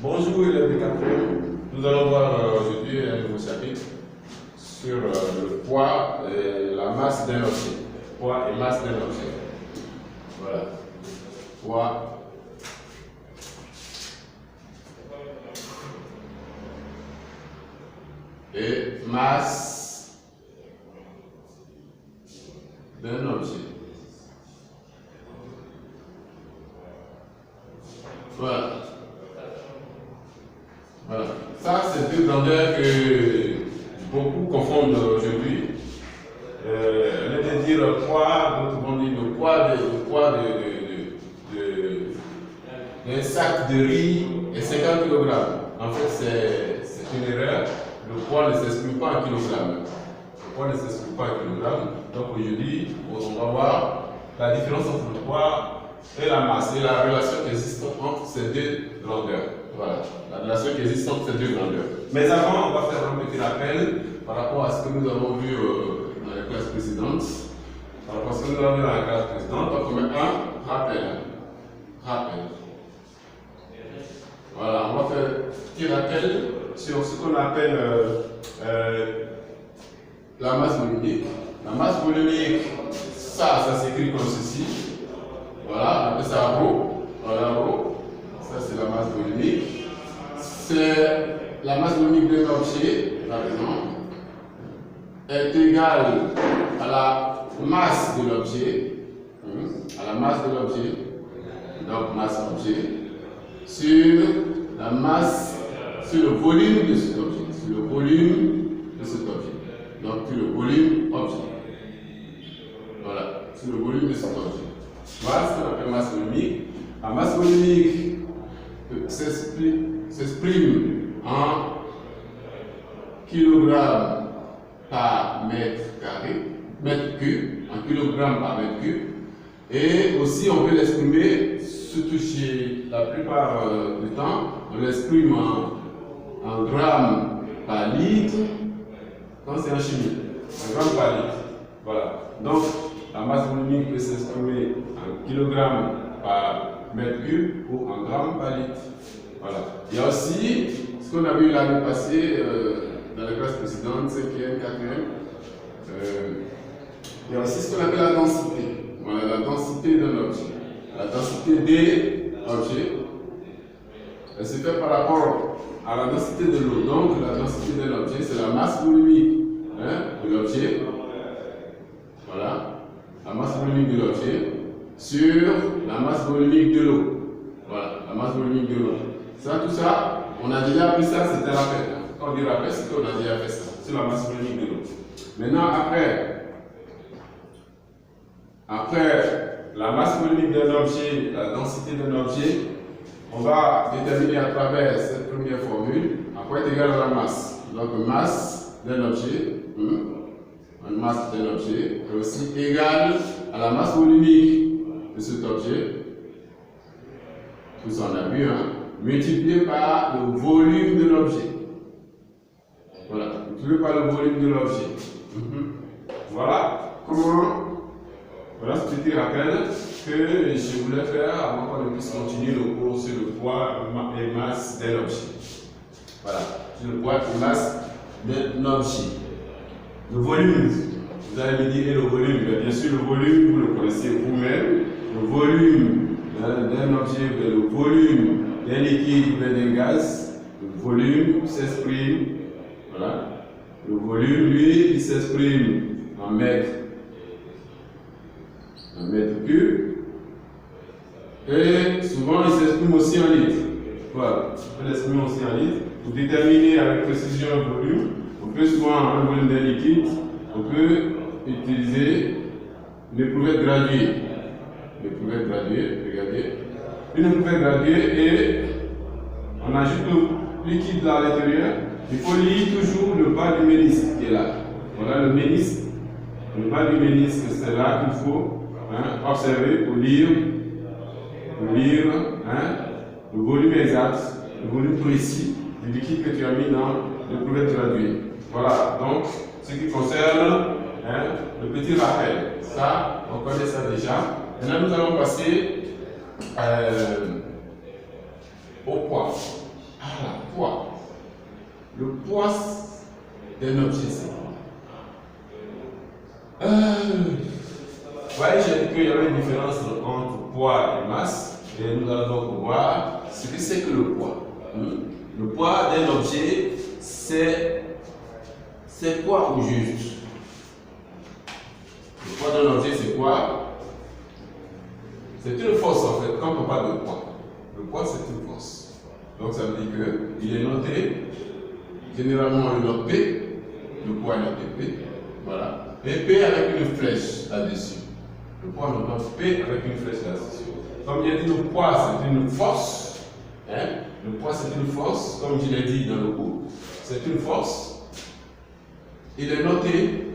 Bonjour élèves de 4e, nous allons voir aujourd'hui un nouveau chapitre sur le poids et la masse d'un objet. Poids et masse d'un objet. Voilà. Poids et masse d'un objet. Voilà. Voilà. Ça, c'est deux grandeurs que beaucoup confondent aujourd'hui. Au lieu de dire poids, d'autres vont dire le poids d'un sac de riz et 50 kg. En fait, c'est une erreur. Le poids ne s'exprime pas en kilogrammes. Le poids ne s'exprime pas en kilogrammes. Donc aujourd'hui, on va voir la différence entre le poids et la masse et la relation qui existe entre ces deux grandeurs. Voilà, la relation qui existe entre ces deux grandeurs. Mais avant, on va faire un petit rappel par rapport à ce que nous avons vu dans les classes précédentes. Par rapport à ce que nous avons vu dans la classe précédente, on va faire un rappel. Rappel. Voilà, on va faire un petit rappel sur ce qu'on appelle la masse volumique. La masse volumique, ça s'écrit comme ceci. Voilà, on appelle ça rho. Voilà, rho. Ça, c'est la masse volumique. C'est la masse volumique d'un objet, par exemple, est égale à la masse de l'objet, à la masse de l'objet, donc masse objet, sur la masse, sur le volume de cet objet, sur le volume de cet objet, donc sur le volume objet. Voilà, sur le volume de cet objet. Voilà ce qu'on appelle masse volumique. La masse volumique s'exprime en kilogrammes par mètre carré, mètre cube, en kilogrammes par mètre cube. Et aussi, on peut l'exprimer, surtout chez la plupart du temps, on l'exprime en grammes par litre quand c'est en chimie. En grammes par litre. Voilà. Donc, la masse volumique peut s'exprimer en kilogrammes par mètre cube ou en grammes par litre. Voilà. Il y a aussi ce qu'on a vu l'année passée dans la classe précédente, 5e, 4e. Il y a aussi ce qu'on appelle la densité. Voilà, la densité d'un objet. La densité des objets, elle se fait par rapport à la densité de l'eau. Donc, la densité d'un objet, c'est la masse volumique de l'objet. Voilà, la masse volumique de l'objet sur la masse volumique de l'eau. Voilà, la masse volumique de l'eau. Ça, tout ça, on a déjà appris ça, c'était rappel. Quand on dit rappel, c'est qu'on a déjà fait ça, sur la masse volumique de l'eau. Maintenant, après la masse volumique d'un objet, la densité d'un objet, on va déterminer à travers cette première formule à quoi est égale à la masse. Donc, masse d'un objet, une masse d'un objet est aussi égale à la masse volumique de cet objet, tout ça on a vu, multiplié par le volume de l'objet. Voilà, multiplié par le volume de l'objet. Voilà comment, voilà ce petit rappel que je voulais faire avant qu'on puisse continuer le cours sur le poids et masse d'un objet. Voilà, sur le poids et masse d'un objet. Le volume, vous allez me dire, et le volume, bien sûr, le volume, vous le connaissez vous-même. Le volume d'un objet, le volume d'un liquide ou d'un gaz, le volume s'exprime, voilà. Le volume, lui, il s'exprime en mètres cube. Et souvent, il s'exprime aussi en litres. Voilà, on peut l'exprimer aussi en litres. Pour déterminer avec précision le volume, on peut souvent, un volume d'un liquide, on peut utiliser l'éprouvette graduée. L'éprouvette graduée, regardez. Une éprouvette graduée et on ajoute le liquide à l'intérieur. Il faut lire toujours le bas du ménisque qui est là. Voilà le ménisque. Le bas du ménisque, c'est là qu'il faut observer pour lire le volume exact, le volume précis du liquide que tu as mis dans l'éprouvette graduée. Voilà, donc ce qui concerne le petit rappel, ça, on connaît ça déjà. Maintenant, nous allons passer au poids. poids. Le poids d'un objet, c'est quoi? Vous voyez, j'ai dit qu'il y avait une différence entre poids et masse. Et nous allons donc voir ce que c'est que le poids. Le poids d'un objet, c'est quoi au juste? Le poids d'un objet, c'est quoi? C'est une force en fait, quand on parle de poids. Le poids, c'est une force. Donc ça veut dire qu'il est noté, généralement on note P, le poids est noté P, voilà. Et P avec une flèche là-dessus. Le poids on note P avec une flèche là-dessus. Comme il a dit, le poids c'est une force. Hein? Le poids c'est une force, comme je l'ai dit dans le cours, c'est une force. Il est noté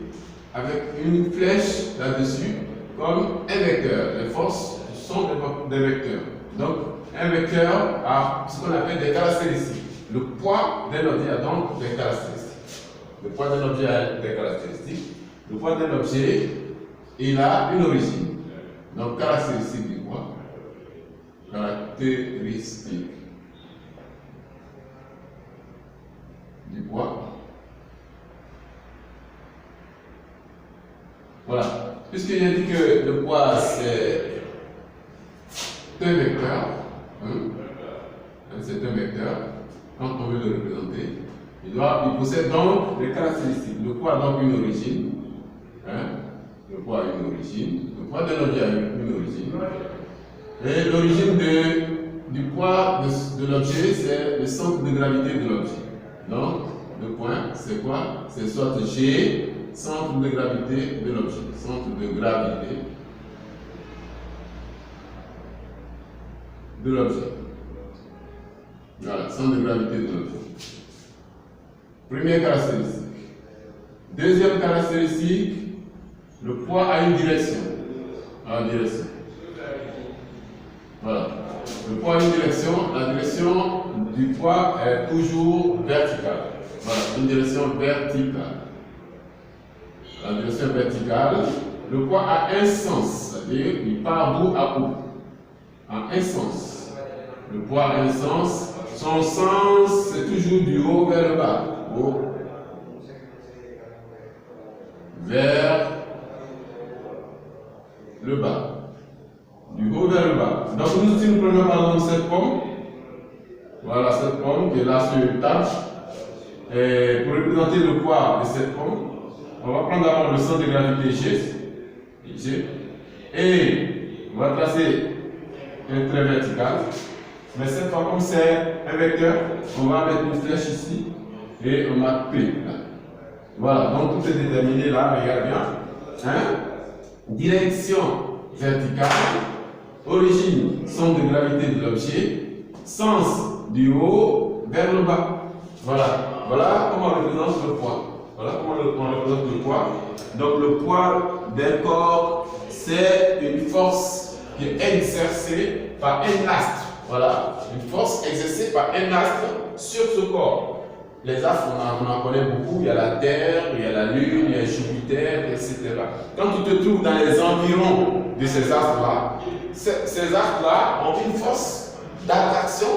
avec une flèche là-dessus comme un vecteur. Les forces sont des vecteurs. Donc, un vecteur a ce qu'on appelle des caractéristiques. Le poids d'un objet a donc des caractéristiques. Le poids d'un objet a des caractéristiques. Le poids d'un objet, il a une origine. Donc, caractéristique du poids. Caractéristique du poids. Voilà. Puisqu'il a dit que le poids, c'est un vecteur, c'est un vecteur, quand on veut le représenter, il possède donc des caractéristiques. Le poids a donc une origine, le poids a une origine, le poids d'un objet a une origine, et l'origine du poids de l'objet, c'est le centre de gravité de l'objet. Donc, le point, c'est quoi? C'est soit G, centre de gravité de l'objet, centre de gravité de l'objet. Voilà, centre de gravité de l'objet. Première caractéristique. Deuxième caractéristique, le poids a une direction. Direction. Voilà. Le poids a une direction. La direction du poids est toujours verticale. Voilà, une direction verticale. La direction verticale. Le poids a un sens, c'est-à-dire il part bout à bout. En un sens. Le poids a un sens. Son sens, c'est toujours du haut vers le bas. Haut vers le bas. Du haut vers le bas. Donc si nous prenons par exemple cette pomme, voilà cette pomme qui est là sur une table, et pour représenter le poids de cette pomme, on va prendre d'abord le centre de gravité G, et on va tracer un trait vertical. Mais cette fois, comme c'est un vecteur, on va mettre une flèche ici et on marque P. Voilà, donc tout est déterminé là, regarde bien. Direction verticale, origine, centre de gravité de l'objet, sens du haut vers le bas. Voilà comment on représente le poids. Voilà comment on représente le poids. Donc le poids d'un corps, c'est une force qui est exercée par un astre. Voilà, une force exercée par un astre sur ce corps. Les astres, on en connaît beaucoup. Il y a la Terre, il y a la Lune, il y a Jupiter, etc. Quand tu te trouves dans les environs de ces astres-là, ces astres-là ont une force d'attraction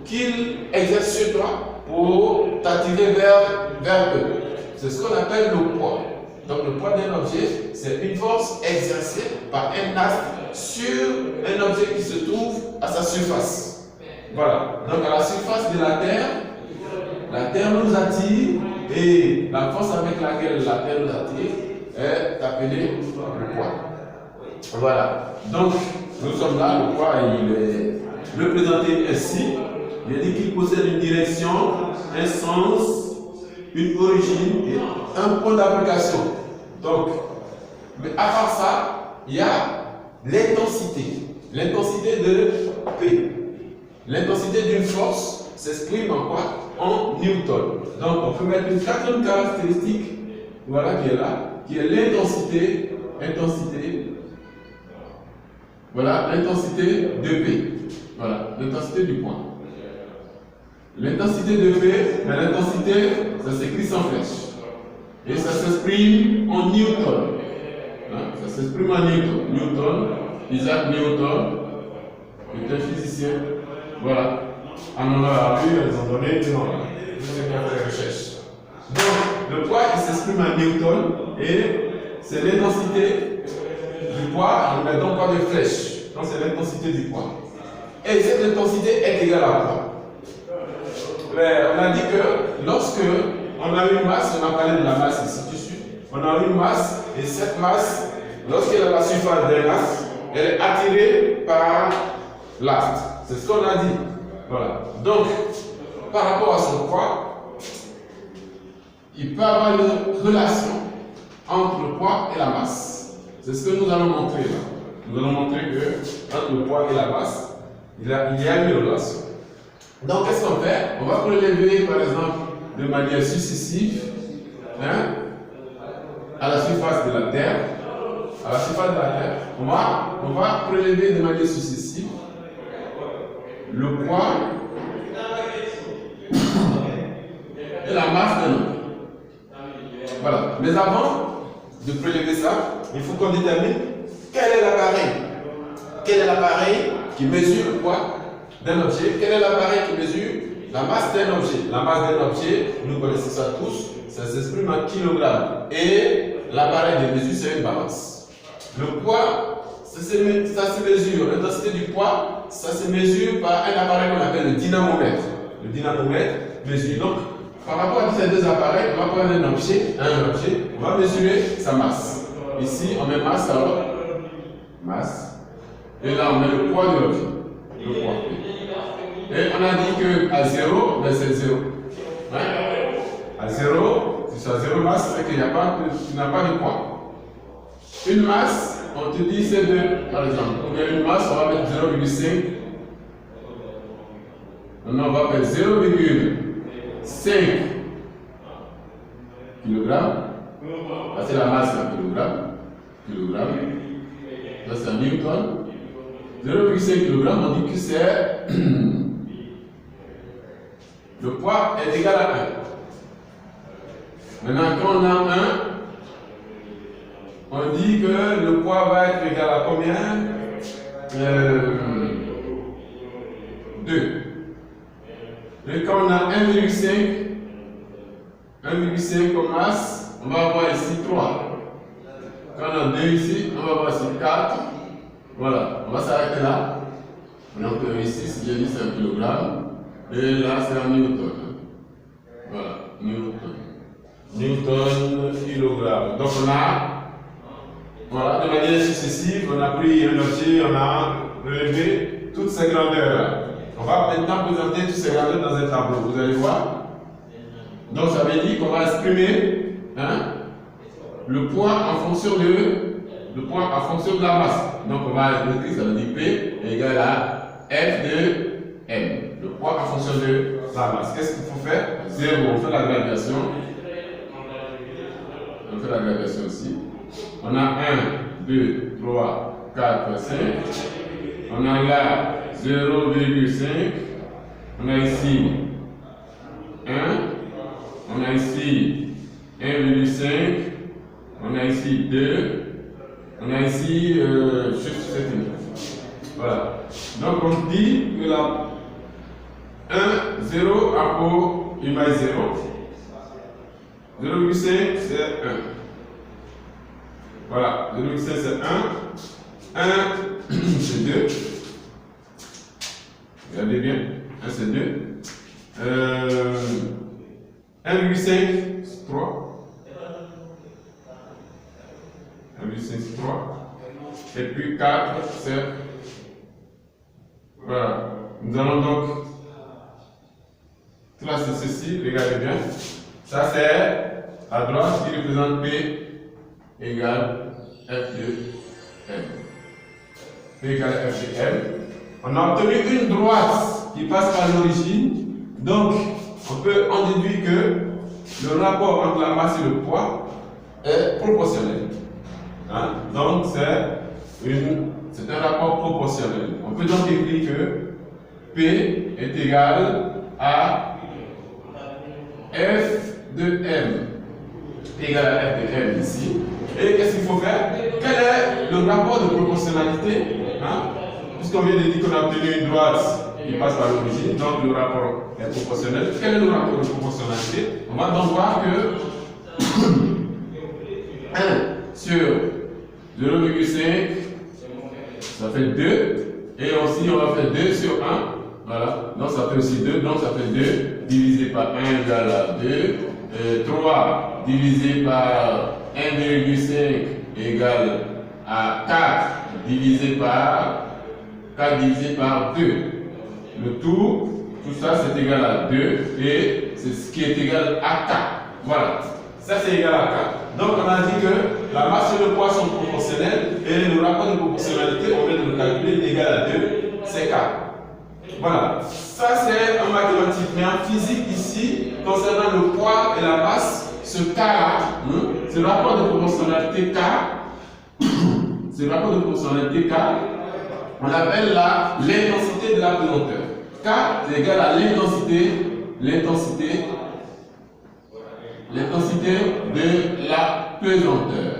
qu'ils exercent sur toi pour t'attirer vers eux. C'est ce qu'on appelle le poids. Donc le poids d'un objet, c'est une force exercée par un astre sur un objet qui se trouve à sa surface. Voilà. Donc à la surface de la Terre nous attire et la force avec laquelle la Terre nous attire est appelée le poids. Voilà. Donc nous sommes là, le poids il est représenté ainsi. Il a dit qu'il possède une direction, un sens, une origine et un point d'application. Donc, mais à part ça, il y a l'intensité. L'intensité de P. L'intensité d'une force s'exprime en quoi? En Newton. Donc, on peut mettre une quatrième caractéristique, voilà, qui est là, qui est l'intensité. Voilà, l'intensité de P. Voilà, l'intensité du point. L'intensité de P, mais l'intensité, ça s'écrit sans flèche. Et ça s'exprime en Newton. Ça s'exprime en Newton. Isaac Newton est un physicien. Voilà. en honneur à lui, ils ont donné une ordre. Vous avez fait les recherches. Donc, le poids, il s'exprime en newton et c'est l'intensité du poids, on met donc pas de flèche. Donc, c'est l'intensité du poids. Et cette intensité est égale à quoi? On a dit que lorsque on a une masse, on a parlé de la masse ici dessus, on a une masse et cette masse, lorsqu'elle a la surface d'un axe, elle est attirée par l'astre. C'est ce qu'on a dit. Voilà. Donc, par rapport à son poids, il peut y avoir une relation entre le poids et la masse. C'est ce que nous allons montrer là. Nous allons montrer que entre le poids et la masse, il y a une relation. Donc, qu'est-ce qu'on fait? On va prélever, par exemple, de manière successive, à la surface de la Terre. À la surface de la Terre, on va prélever de manière successive le poids et la masse d'un homme. Voilà. Mais avant de prélever ça, il faut qu'on détermine quel est l'appareil. Quel est l'appareil qui mesure le poids d'un objet? Quel est l'appareil qui mesure la masse d'un objet? La masse d'un objet, nous connaissons ça tous, ça s'exprime en kilogrammes. Et l'appareil de mesure, c'est une balance. Le poids, ça se mesure. L'intensité du poids, ça se mesure par un appareil qu'on appelle le dynamomètre. Le dynamomètre mesure. Donc, par rapport à ces deux appareils, on va prendre un objet, on va mesurer sa masse. Ici, on met masse, alors, masse. Et là, on met le poids de l'objet. Le poids. Et on a dit qu'à 0, ben c'est 0. À 0, si c'est à 0 masse, c'est qu'il n'y a pas de poids. Une masse, on te dit c'est 2, par exemple. On met une masse, on va mettre 0,5. On va mettre 0,5 kg. C'est la masse en kilogramme. Ça c'est en newton. 0,5 kg, on dit que c'est le poids est égal à 1. Maintenant, quand on a 1, on dit que le poids va être égal à combien? 2. Et quand on a 1,5 comme masse, on va avoir ici 3. Quand on a 2 ici, on va avoir ici 4. Voilà, on va s'arrêter là. Donc ici, si j'ai dit c'est un kilogramme. Et là, c'est un newton. Voilà, newton. Newton, kilogramme. Donc on a, voilà, de manière successive, on a pris un objet, on a relevé toutes ces grandeurs-là. On va maintenant présenter toutes ces grandeurs dans un tableau, vous allez voir. Donc ça veut dire qu'on va exprimer le poids en fonction de la masse. Donc on va écrire, ça veut dire P est égal à F de M. Le poids en fonction de la masse. Qu'est-ce qu'il faut faire? 0, on fait la gradation. On fait la gradation aussi. On a 1, 2, 3, 4, 5. On a là 0,5. On a ici 1. On a ici 1,5. On a ici 2. On a ici juste cette ligne. Voilà. Donc on dit que la 1, 0 à pour image 0. 0,5 c'est 1. Voilà. 0,5 c'est 1. 1 c'est 2. Regardez bien. 1 c'est 2. 1,5 c'est 3. 1,5 c'est 3. Et puis 4 c'est... Voilà. Nous allons donc tracer ceci, regardez bien. Ça c'est à droite qui représente P égale F de M. P égale F de M. On a obtenu une droite qui passe par l'origine. Donc, on déduit que le rapport entre la masse et le poids est proportionnel. Donc, c'est un rapport proportionnel. On peut donc écrire que P est égal à F de M. P égale à F de M ici. Et qu'est-ce qu'il faut faire? Quel est le rapport de proportionnalité? Puisqu'on vient de dire qu'on a obtenu une droite qui passe par l'origine, donc le rapport est proportionnel. Quel est le rapport de proportionnalité? On va donc voir que 1 sur 0,5, ça fait 2. Et aussi, on va faire 2 sur 1. Voilà. Donc, ça fait aussi 2. Donc, ça fait 2 divisé par 1 égale à 2. 3 divisé par 1,5 égale à 4 divisé par 2. Le tout ça c'est égal à 2 et c'est ce qui est égal à 4. Voilà. Ça c'est égal à 4. Donc on a dit que la masse et le poids sont proportionnels et le rapport de proportionnalité, on vient de le calculer, il est égal à 2, c'est 4. Voilà. Ça c'est en mathématiques, mais en physique ici, concernant le poids et la masse, ce cas-là, ce rapport de proportionnalité K, ce rapport de proportionnalité K, on l'appelle l'intensité de la pesanteur. K est égal à l'intensité de la pesanteur.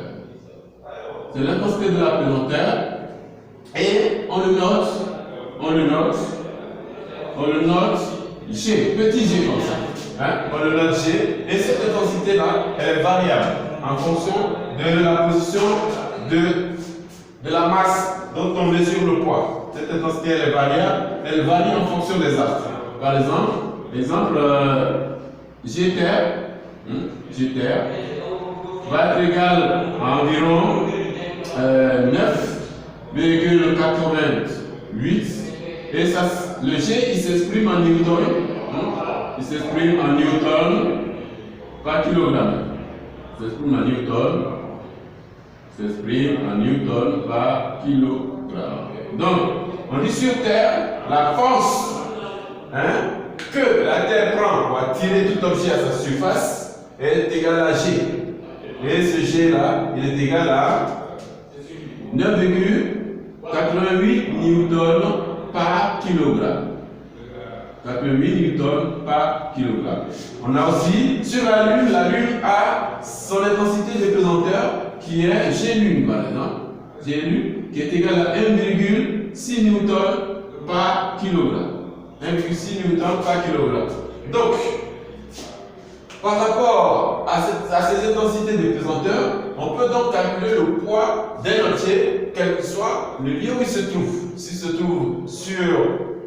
C'est l'intensité de la pesanteur et on le note G, petit g comme ça. On le note G et cette intensité-là, elle est variable en fonction de la position de la masse dont on mesure le poids. Cette intensité, elle est variable, elle varie en fonction des astres. Par exemple, G terre va être égal à environ 9,88 et ça, le G il s'exprime en newton, il s'exprime en newton par kilogramme. Il s'exprime en newton par kilogramme. Donc, on dit sur Terre, la force que la Terre prend pour attirer tout objet à sa surface est égale à G. Et ce G-là, il est égal à 9,88 newtons par kilogramme. 88 newtons par kilogramme. On a aussi, sur la Lune a son intensité de pesanteur qui est G-Lune par exemple. G-Lune qui est égal à 1,6 newtons par kilogramme. 1,6 newtons par kilogramme. Donc, par rapport à ces intensités de pesanteur, on peut donc calculer le poids d'un entier, quel que soit le lieu où il se trouve. S'il se trouve sur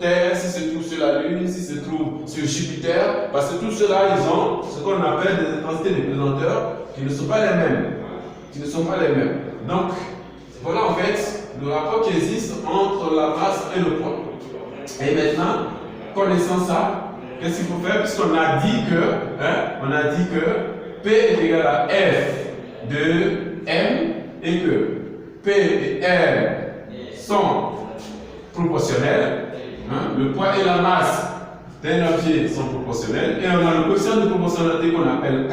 Terre, s'il se trouve sur la Lune, s'il se trouve sur Jupiter, parce que tout cela, ils ont ce qu'on appelle des intensités de pesanteur qui ne sont pas les mêmes. Donc, voilà en fait le rapport qui existe entre la masse et le poids. Et maintenant, connaissant ça, qu'est-ce qu'il faut faire? Puisqu'on a dit que P est égal à F de M et que P et M sont proportionnels. Le poids et la masse d'un objet sont proportionnels. Et on a le quotient de proportionnalité qu'on appelle K.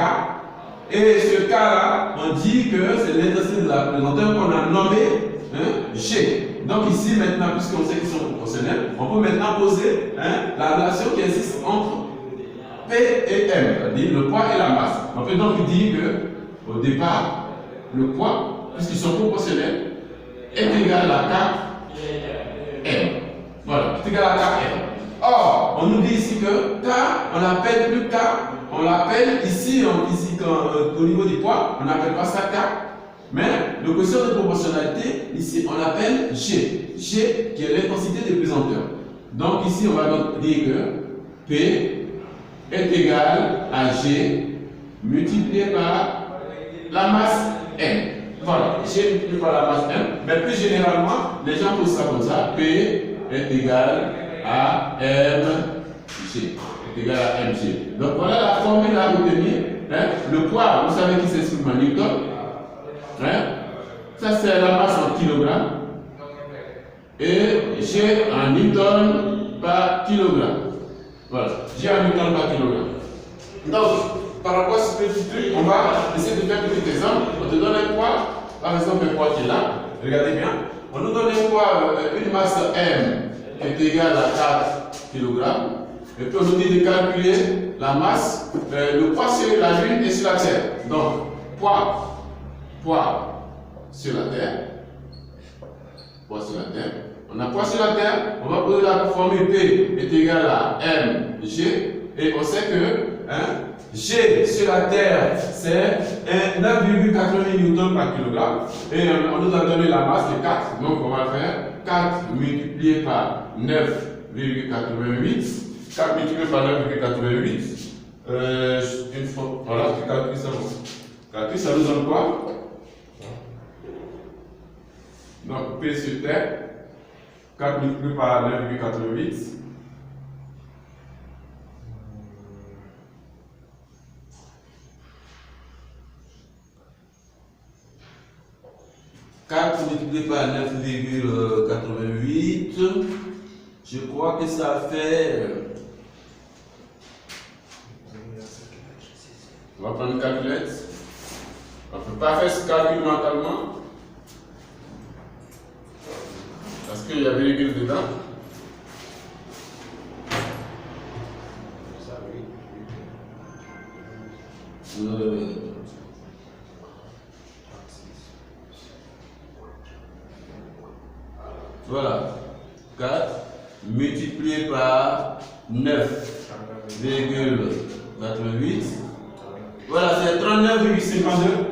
Et ce cas-là, on dit que c'est l'intensité de la pesanteur qu'on a nommé G. Donc ici maintenant, puisqu'on sait qu'ils sont proportionnels, on peut maintenant poser la relation qui existe entre P et M, c'est-à-dire le poids et la masse. On peut donc dire que au départ, le poids, puisqu'ils sont proportionnels, est égal à Km. Voilà, est égal à Km. Or, on nous dit ici que K, on l'appelle plus K, on l'appelle ici, au niveau du poids, on n'appelle pas ça K. Mais le quotient de proportionnalité, ici, on l'appelle G. G qui est l'intensité de pesanteur. Donc ici, on va donc dire que P est égal à G multiplié par la masse M. Voilà, G multiplié par la masse M. Mais plus généralement, les gens posent ça comme ça. P est égal à mg. Est égal à mg. Donc voilà la formule à retenir. Le poids, vous savez qui s'exprime en newton. Ça c'est la masse en kilogrammes. Et G en newton par kilogramme. Voilà, G en newton par kilogramme. Donc, par rapport à ce petit truc, on va essayer de faire un petit exemple. On te donne un poids, par exemple un poids qui est là. Regardez bien. On nous donne un poids, une masse M qui est égale à 4 kg. Et puis on nous dit de calculer la masse, le poids sur la Lune et sur la Terre. Donc, poids sur la Terre. Poids sur la Terre. On a poids sur la terre, on va poser la formule P est égale à mg, et on sait que G sur la terre c'est 9,80 Newton par kilogramme, et on nous a donné la masse de 4, donc on va faire 4 multiplié par 9,88, 4 multiplié par 9,88, une fois, voilà, tu calcules ça. Calcul, ça nous donne quoi? Donc P sur terre, 4 multiplié par 9,88. 4 multiplié par 9,88, je crois que ça fait. On va prendre une calculette. On ne peut pas faire ce calcul mentalement parce qu'il y a virgule dedans. Voilà, 4 multiplié par 9,88. Voilà, c'est 39,52.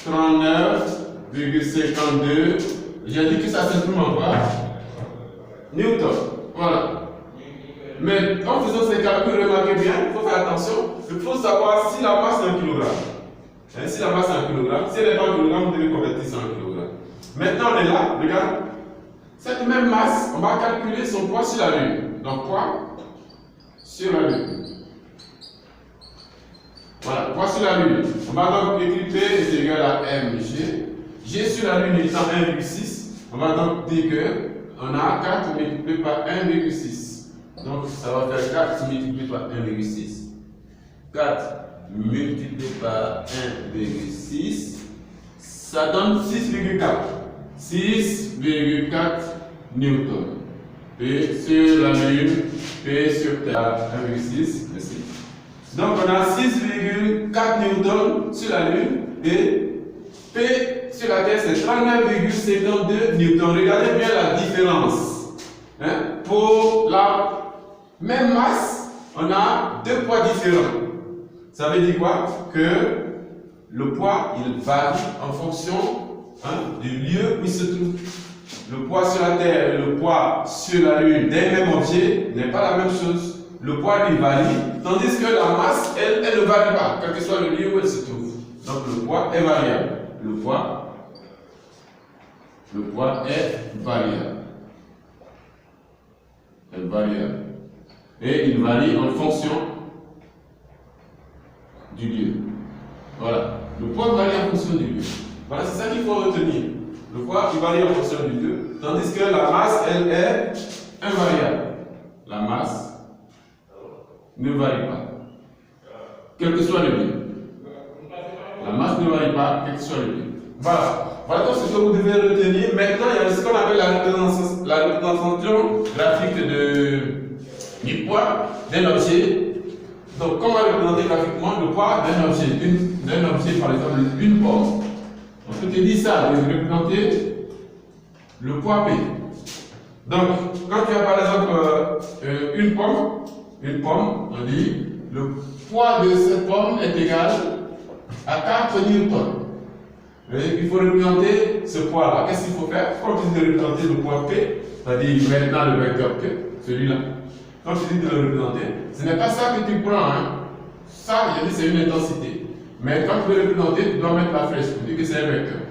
39,52. J'ai dit que ça simplement quoi? Newton. Voilà. Mais en faisant ces calculs, remarquez bien, il faut faire attention. Il faut savoir si la masse est 1 kg. Si la masse est 1 kg, si elle n'est pas 1 kg, vous devez convertir ça en 1 kg. Maintenant, on est là, regarde. Cette même masse, on va calculer son poids sur la Lune. Donc, poids sur la Lune. Voilà, poids sur la Lune. On va donc écrire P est égal à mg. G sur la Lune étant 1,6. On va donc dire que on a 4 multiplié par 1,6. Donc, ça va faire 4 multiplié par 1,6. 4 multiplié par 1,6. Ça donne 6,4. 6,4 Newton. P sur la Lune, P sur Terre, 1,6, merci. Donc on a 6,4 Newton sur la Lune et P sur la Terre c'est 39,52 Newton. Regardez bien la différence. Pour la même masse, on a deux poids différents. Ça veut dire quoi? Que le poids il varie en fonction du lieu où il se trouve. Le poids sur la Terre et le poids sur la Lune d'un même objet n'est pas la même chose. Le poids lui varie, tandis que la masse, elle ne varie pas, quel que soit le lieu où elle se trouve. Donc le poids est variable. Le poids est variable. Elle est variable. Et il varie en fonction du lieu. Voilà. Le poids varie en fonction du lieu. Voilà, c'est ça qu'il faut retenir. Le poids il varie en fonction du lieu, tandis que la masse, elle est invariable. La masse ne varie pas, quel que soit le lieu. La masse ne varie pas, quel que soit le lieu. Voilà. Voilà donc ce que vous devez retenir. Maintenant, il y a ce qu'on appelle la représentation graphique du poids d'un objet. Donc, comment représenter graphiquement le poids d'un objet, par exemple, une pomme. On peut te dire ça, de représenter le poids P. Donc, quand tu as par exemple une pomme, on dit le poids de cette pomme est égal à 4 newtons. Il faut représenter ce poids-là. Qu'est-ce qu'il faut faire? Quand tu dis de représenter le poids P, c'est-à-dire maintenant le vecteur P, celui-là, quand tu dis de le représenter, ce n'est pas ça que tu prends. Ça, je dis c'est une intensité. Mais quand tu veux le représenter, tu dois mettre la flèche pour dire que c'est un vecteur.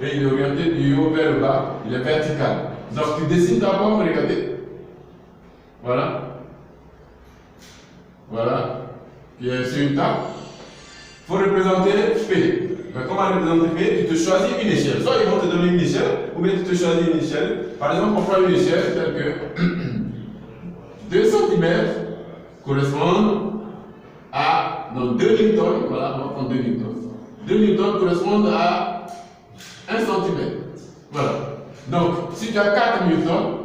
Et il est orienté du haut vers le bas, il est vertical. Donc tu dessines ta pomme, regardez. Voilà. Voilà. Qui est sur une table. Il faut représenter P. Mais comment représenter P? Tu te choisis une échelle. Soit ils vont te donner une échelle, ou bien tu te choisis une échelle. Par exemple, on prend une échelle telle que 2 cm correspondent à 2 newtons. Voilà, on va prendre 2 newtons. 2 newtons correspondent à 1 cm. Voilà. Donc, si tu as 4 newtons,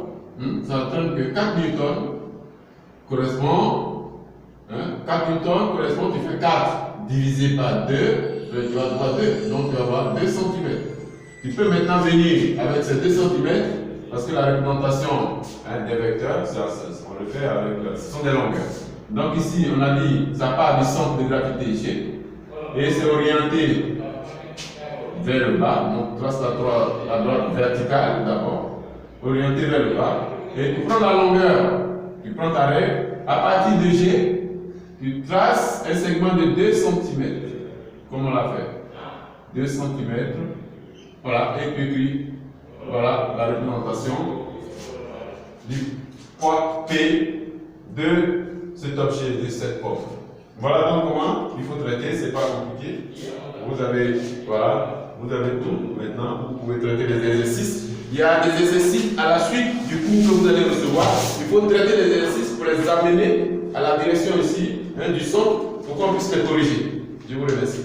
ça donne que 4 newtons correspond. 4 newtons correspond, tu fais 4 divisé par 2, tu vas avoir 2, donc tu vas avoir 2 cm. Tu peux maintenant venir avec ces 2 cm parce que la représentation des vecteurs, on le fait avec, ce sont des longueurs. Donc ici, on a dit, ça part du centre de gravité G, et c'est orienté vers le bas. Donc trace la droite verticale d'abord, orienté vers le bas, et tu prends la longueur, tu prends ta règle, à partir de G, tu traces un segment de 2 cm, comme on l'a fait. 2 cm, voilà, et tu écris, voilà, la représentation du poids P de cet objet, de cette pomme. Voilà donc comment il faut traiter, c'est pas compliqué. Vous avez, voilà, vous avez tout. Maintenant, vous pouvez traiter les exercices. Il y a des exercices à la suite du cours que vous allez recevoir. Il faut traiter les exercices pour les amener à la direction ici, du centre, pour qu'on puisse les corriger. Je vous remercie.